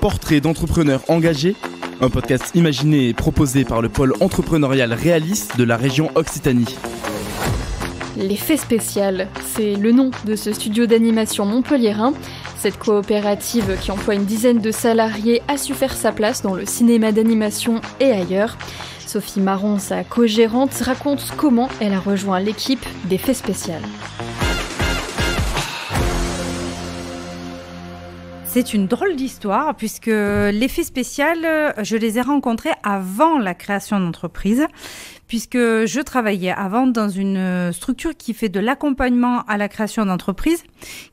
Portrait d'entrepreneurs engagés, un podcast imaginé et proposé par le pôle entrepreneurial réaliste de la région Occitanie. L'effet spécial, c'est le nom de ce studio d'animation montpelliérain. Cette coopérative qui emploie une dizaine de salariés a su faire sa place dans le cinéma d'animation et ailleurs. Sophie Marron, sa co-gérante, raconte comment elle a rejoint l'équipe d'Effet spécial. C'est une drôle d'histoire puisque l'effet spécial, je les ai rencontrés avant la création d'entreprise, puisque je travaillais avant dans une structure qui fait de l'accompagnement à la création d'entreprise,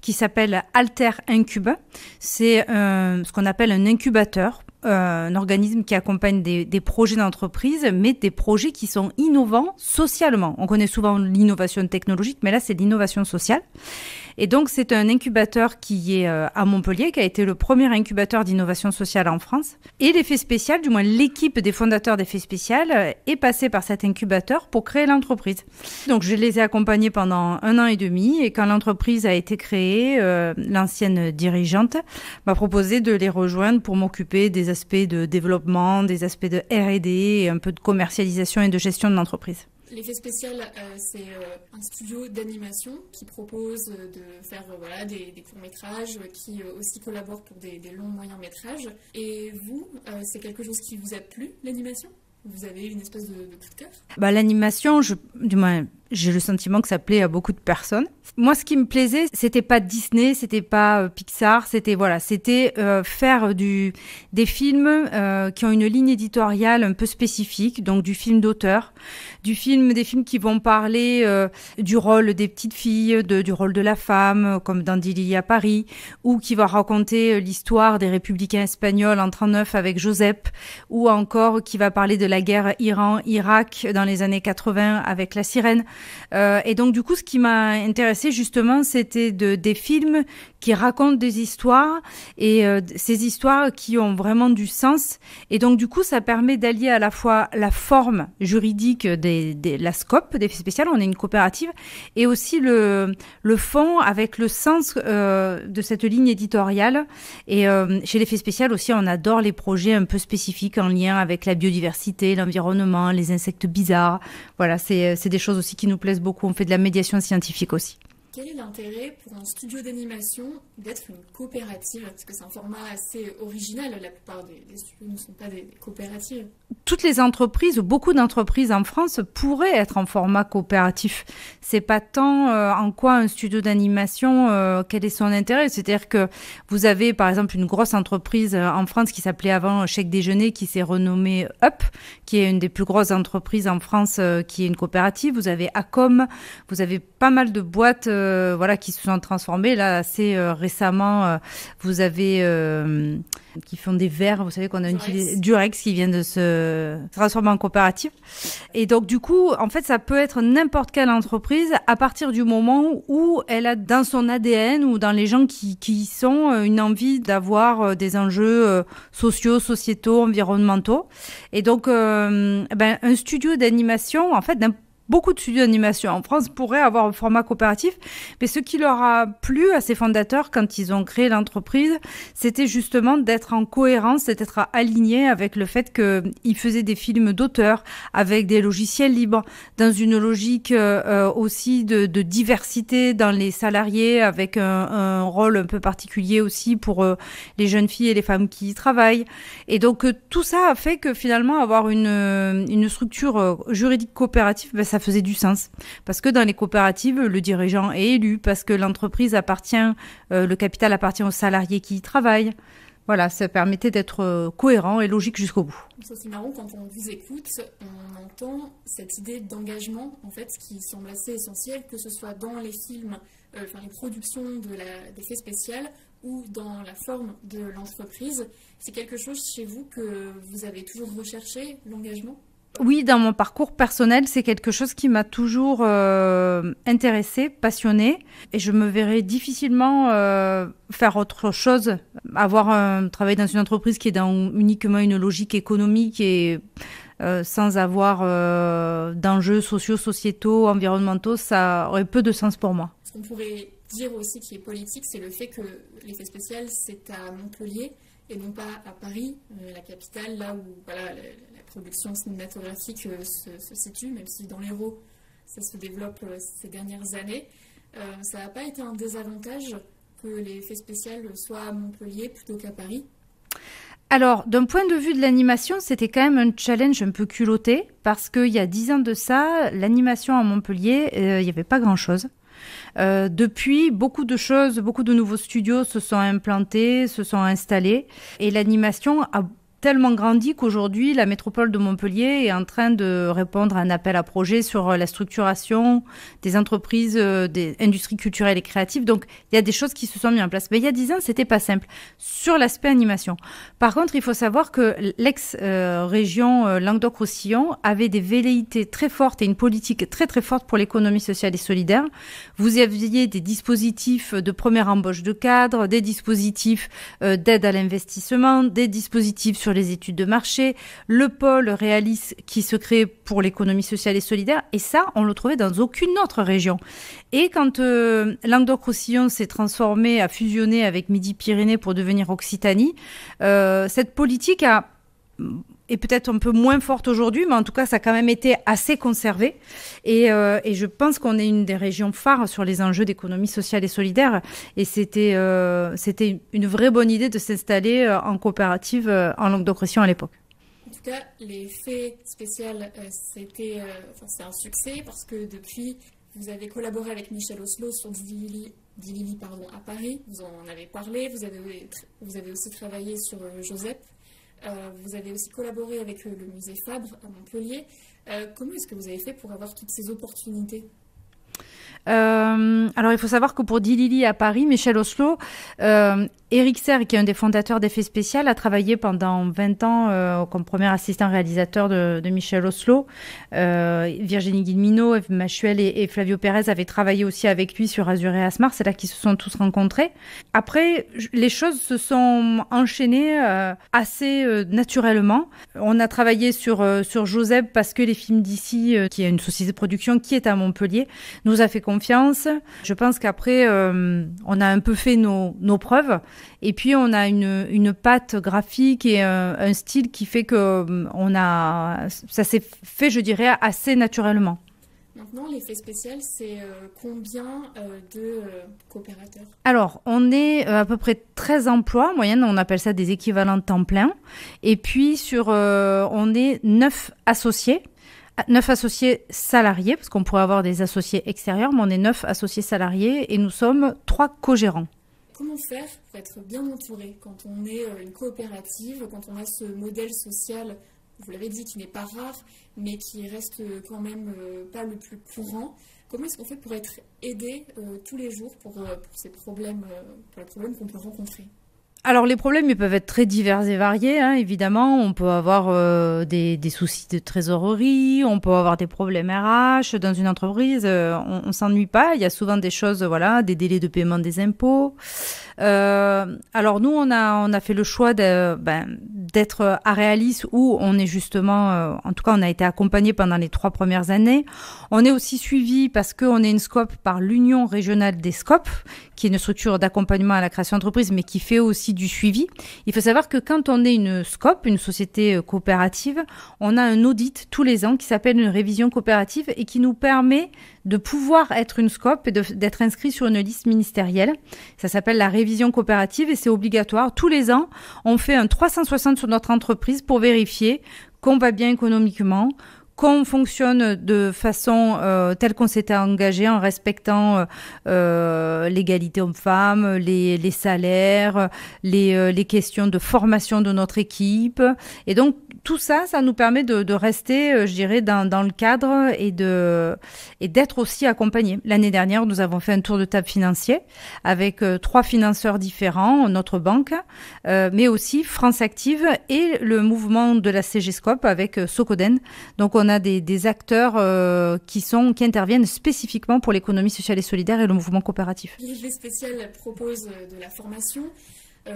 qui s'appelle Alter Incube. C'est ce qu'on appelle un incubateur, un organisme qui accompagne des projets d'entreprise, mais des projets qui sont innovants socialement. On connaît souvent l'innovation technologique, mais là c'est l'innovation sociale. Et donc, c'est un incubateur qui est à Montpellier, qui a été le premier incubateur d'innovation sociale en France. Et l'effet spécial, du moins l'équipe des fondateurs d'effet spécial, est passée par cet incubateur pour créer l'entreprise. Donc, je les ai accompagnés pendant 1 an et demi. Et quand l'entreprise a été créée, l'ancienne dirigeante m'a proposé de les rejoindre pour m'occuper des aspects de développement, des aspects de R&D et un peu de commercialisation et de gestion de l'entreprise. L'effet spécial, c'est un studio d'animation qui propose de faire des courts-métrages, qui aussi collabore pour des longs moyens-métrages. Et vous, c'est quelque chose qui vous a plu, l'animation ? Vous avez une espèce de coup de cœur ? L'animation, du moins, j'ai le sentiment que ça plaît à beaucoup de personnes. Moi, ce qui me plaisait, c'était pas Disney, c'était pas Pixar, c'était faire des films qui ont une ligne éditoriale un peu spécifique, donc du film d'auteur, des films qui vont parler du rôle des petites filles, du rôle de la femme, comme dans Dilly à Paris, ou qui va raconter l'histoire des républicains espagnols en 1939 avec Joseph, ou encore qui va parler de la guerre Iran-Irak dans les années 80 avec La Sirène. Et donc, du coup, ce qui m'a intéressée, justement, c'était des films qui racontent des histoires et ces histoires qui ont vraiment du sens. Et donc, du coup, ça permet d'allier à la fois la forme juridique la SCOP, d'effets spéciaux, on est une coopérative, et aussi le fond avec le sens de cette ligne éditoriale. Et chez l'effet spécial aussi, on adore les projets un peu spécifiques en lien avec la biodiversité, l'environnement, les insectes bizarres. Voilà, c'est des choses aussi qui nous plaisent beaucoup. On fait de la médiation scientifique aussi. Quel est l'intérêt pour un studio d'animation d'être une coopérative ? Parce que c'est un format assez original. La plupart des studios ne sont pas des coopératives. Toutes les entreprises, ou beaucoup d'entreprises en France, pourraient être en format coopératif. C'est pas tant en quoi un studio d'animation, quel est son intérêt. C'est-à-dire que vous avez, par exemple, une grosse entreprise en France qui s'appelait avant Chèque Déjeuner, qui s'est renommée Up, qui est une des plus grosses entreprises en France, qui est une coopérative. Vous avez Acom, vous avez pas mal de boîtes qui se sont transformées. Là, assez récemment, vous avez qui font des verres, vous savez qu'on a Durex qui vient de se transformer en coopérative. Et donc, du coup, en fait, ça peut être n'importe quelle entreprise à partir du moment où elle a dans son ADN ou dans les gens qui y sont une envie d'avoir des enjeux sociaux, sociétaux, environnementaux. Et donc, un studio d'animation, en fait, beaucoup de studios d'animation en France pourraient avoir un format coopératif, mais ce qui leur a plu à ces fondateurs quand ils ont créé l'entreprise, c'était justement d'être en cohérence, d'être aligné avec le fait qu'ils faisaient des films d'auteur avec des logiciels libres, dans une logique aussi de diversité dans les salariés, avec un rôle un peu particulier aussi pour les jeunes filles et les femmes qui y travaillent. Et donc tout ça a fait que finalement avoir une structure juridique coopérative, ça faisait du sens. Parce que dans les coopératives, le dirigeant est élu, parce que l'entreprise le capital appartient aux salariés qui y travaillent. Voilà, ça permettait d'être cohérent et logique jusqu'au bout. C'est marrant, quand on vous écoute, on entend cette idée d'engagement, en fait, qui semble assez essentielle, que ce soit dans les films, les productions d'effets spéciaux ou dans la forme de l'entreprise. C'est quelque chose chez vous que vous avez toujours recherché, l'engagement ? Oui, dans mon parcours personnel, c'est quelque chose qui m'a toujours intéressée, passionnée. Et je me verrais difficilement faire autre chose, travailler dans une entreprise qui est dans uniquement une logique économique et sans avoir d'enjeux sociaux, sociétaux, environnementaux, ça aurait peu de sens pour moi. Ce qu'on pourrait dire aussi qui est politique, c'est le fait que l'effet spécial, c'est à Montpellier et non pas à Paris, la capitale, là où voilà, la production cinématographique se situe, même si dans l'Hérault, ça se développe ces dernières années. Ça n'a pas été un désavantage que les faits spéciaux soient à Montpellier plutôt qu'à Paris? Alors, d'un point de vue de l'animation, c'était quand même un challenge un peu culotté, parce qu'il y a 10 ans de ça, l'animation à Montpellier, il n'y avait pas grand-chose. Depuis, beaucoup de choses, beaucoup de nouveaux studios se sont implantés, se sont installés, et l'animation a tellement grandi qu'aujourd'hui, la métropole de Montpellier est en train de répondre à un appel à projet sur la structuration des entreprises, des industries culturelles et créatives. Donc, il y a des choses qui se sont mises en place. Mais il y a 10 ans, c'était pas simple sur l'aspect animation. Par contre, il faut savoir que l'ex-région Languedoc-Roussillon avait des velléités très fortes et une politique très très forte pour l'économie sociale et solidaire. Vous aviez des dispositifs de première embauche de cadres, des dispositifs d'aide à l'investissement, des dispositifs sur les études de marché, le pôle Réalis qui se crée pour l'économie sociale et solidaire, et ça, on le trouvait dans aucune autre région. Et quand Languedoc-Roussillon s'est transformé, a fusionné avec Midi-Pyrénées pour devenir Occitanie, cette politique est peut-être un peu moins forte aujourd'hui, mais en tout cas, ça a quand même été assez conservé. Et je pense qu'on est une des régions phares sur les enjeux d'économie sociale et solidaire. Et c'était une vraie bonne idée de s'installer en coopérative en Languedoc-Roussillon à l'époque. En tout cas, les faits spéciaux, c'est un succès parce que depuis, vous avez collaboré avec Michel Oslo sur Dilili à Paris. Vous en avez parlé. Vous avez aussi travaillé sur Joseph. Vous avez aussi collaboré avec le musée Fabre à Montpellier. Comment est-ce que vous avez fait pour avoir toutes ces opportunités? Alors, il faut savoir que pour Dilili à Paris, Michel Oslo, Éric Serre, qui est un des fondateurs d'Effets Spéciaux, a travaillé pendant 20 ans comme premier assistant réalisateur de Michel Oslo. Virginie Guillemino, Eve Machuel et Flavio Pérez avaient travaillé aussi avec lui sur Azur et Asmar. C'est là qu'ils se sont tous rencontrés. Après, les choses se sont enchaînées assez naturellement. On a travaillé sur Joseph parce que les films d'ici, qui est une société de production qui est à Montpellier, nous a fait confiance. Je pense qu'après, on a un peu fait nos preuves. Et puis, on a une patte graphique et un style qui fait que ça s'est fait, je dirais, assez naturellement. Maintenant, l'effet spécial, c'est combien de coopérateurs? Alors, on est à peu près 13 emplois en moyenne, on appelle ça des équivalents de temps plein. Et puis, on est 9 associés. 9 associés salariés, parce qu'on pourrait avoir des associés extérieurs, mais on est 9 associés salariés et nous sommes 3 co-gérants. Comment faire pour être bien entouré quand on est une coopérative, quand on a ce modèle social, vous l'avez dit, qui n'est pas rare, mais qui reste quand même pas le plus courant? Comment est-ce qu'on fait pour être aidé tous les jours pour ces problèmes, pour les problèmes qu'on peut rencontrer? Alors les problèmes, ils peuvent être très divers et variés, hein, évidemment. On peut avoir des soucis de trésorerie, on peut avoir des problèmes RH dans une entreprise. On s'ennuie pas. Il y a souvent des choses, voilà, des délais de paiement des impôts. Alors nous, on a fait le choix d'être à Réalis où on est justement, en tout cas, on a été accompagné pendant les 3 premières années. On est aussi suivi parce qu'on est une SCOP par l'Union régionale des SCOP, qui est une structure d'accompagnement à la création d'entreprise, mais qui fait aussi du suivi. Il faut savoir que quand on est une SCOP, une société coopérative, on a un audit tous les ans qui s'appelle une révision coopérative et qui nous permet de pouvoir être une SCOP et d'être inscrit sur une liste ministérielle. Ça s'appelle la révision coopérative et c'est obligatoire. Tous les ans, on fait un 360 sur notre entreprise pour vérifier qu'on va bien économiquement, qu'on fonctionne de façon telle qu'on s'était engagé en respectant l'égalité homme-femme, les salaires, les questions de formation de notre équipe. Et donc, tout ça, ça nous permet de rester, je dirais, dans le cadre et d'être aussi accompagnés. L'année dernière, nous avons fait un tour de table financier avec 3 financeurs différents, notre banque, mais aussi France Active et le mouvement de la CGSCOP avec Socoden. Donc, on a des acteurs qui interviennent spécifiquement pour l'économie sociale et solidaire et le mouvement coopératif. L'effet spécial propose de la formation.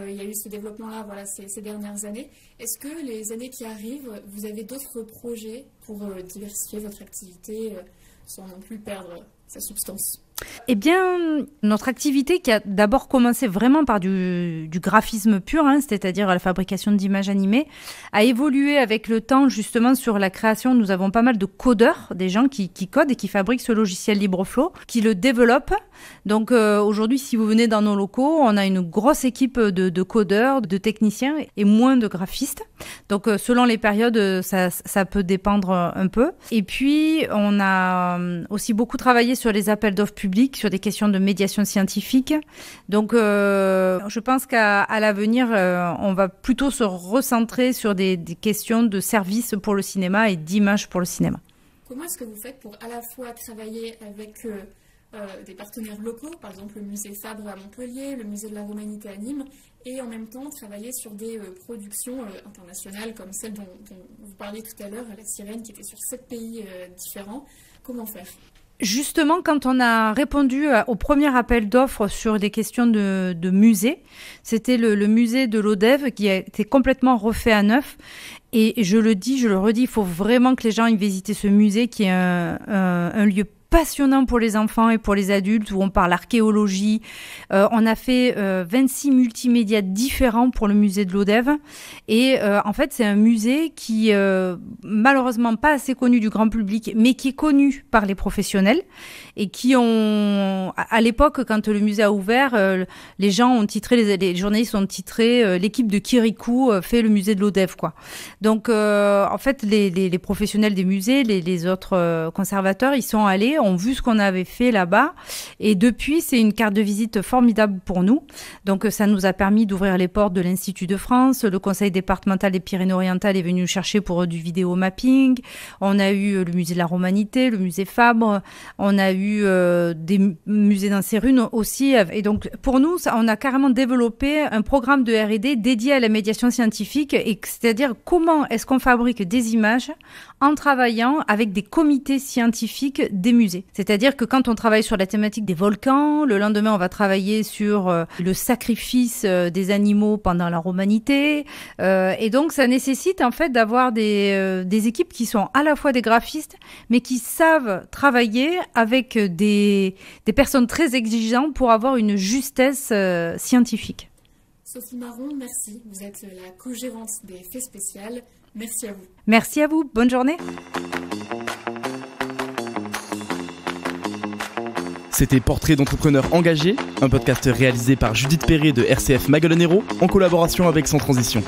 Il y a eu ce développement-là ces dernières années. Est-ce que les années qui arrivent, vous avez d'autres projets pour diversifier votre activité sans non plus perdre sa substance? Eh bien, notre activité qui a d'abord commencé vraiment par du graphisme pur, c'est-à-dire la fabrication d'images animées, a évolué avec le temps justement sur la création. Nous avons pas mal de codeurs, des gens qui codent et qui fabriquent ce logiciel LibreFlow, qui le développent. Donc aujourd'hui, si vous venez dans nos locaux, on a une grosse équipe de codeurs, de techniciens et moins de graphistes. Donc selon les périodes, ça peut dépendre un peu. Et puis, on a aussi beaucoup travaillé sur les appels d'offres publics, sur des questions de médiation scientifique. Donc, je pense qu'à l'avenir, on va plutôt se recentrer sur des questions de services pour le cinéma et d'images pour le cinéma. Comment est-ce que vous faites pour à la fois travailler avec des partenaires locaux, par exemple le musée Fabre à Montpellier, le musée de la Romanité à Nîmes, et en même temps travailler sur des productions internationales comme celle dont vous parliez tout à l'heure, La Sirène, qui était sur 7 pays différents. Comment faire ? Justement, quand on a répondu au premier appel d'offres sur des questions de musée, c'était le musée de l'Odève qui a été complètement refait à neuf. Et je le dis, je le redis, il faut vraiment que les gens aillent visiter ce musée qui est un lieu passionnant pour les enfants et pour les adultes, où on parle archéologie. On a fait 26 multimédias différents pour le musée de l'Odève. Et en fait, c'est un musée qui, malheureusement pas assez connu du grand public, mais qui est connu par les professionnels et qui ont, à l'époque, quand le musée a ouvert, les gens ont titré, les journalistes ont titré l'équipe de Kirikou fait le musée de l'Odève, quoi. Donc, en fait, les professionnels des musées, les autres conservateurs, ils sont allés, ont vu ce qu'on avait fait là-bas. Et depuis, c'est une carte de visite formidable pour nous. Donc, ça nous a permis d'ouvrir les portes de l'Institut de France. Le conseil départemental des Pyrénées-Orientales est venu nous chercher pour du vidéo mapping. On a eu le musée de la Romanité, le musée Fabre. On a eu des musées dans Cérunes aussi. Et donc, pour nous, on a carrément développé un programme de R&D dédié à la médiation scientifique, et c'est-à-dire comment est-ce qu'on fabrique des images en travaillant avec des comités scientifiques des musées. C'est-à-dire que quand on travaille sur la thématique des volcans, le lendemain, on va travailler sur le sacrifice des animaux pendant la Romanité. Et donc, ça nécessite en fait d'avoir des équipes qui sont à la fois des graphistes, mais qui savent travailler avec des personnes très exigeantes pour avoir une justesse scientifique. Sophie Marron, merci. Vous êtes la co-gérante des Faits Spéciales. Merci à vous. Merci à vous. Bonne journée. C'était Portrait d'entrepreneur engagé, un podcast réalisé par Judith Perret de RCF Maguelonero en collaboration avec Sans Transition.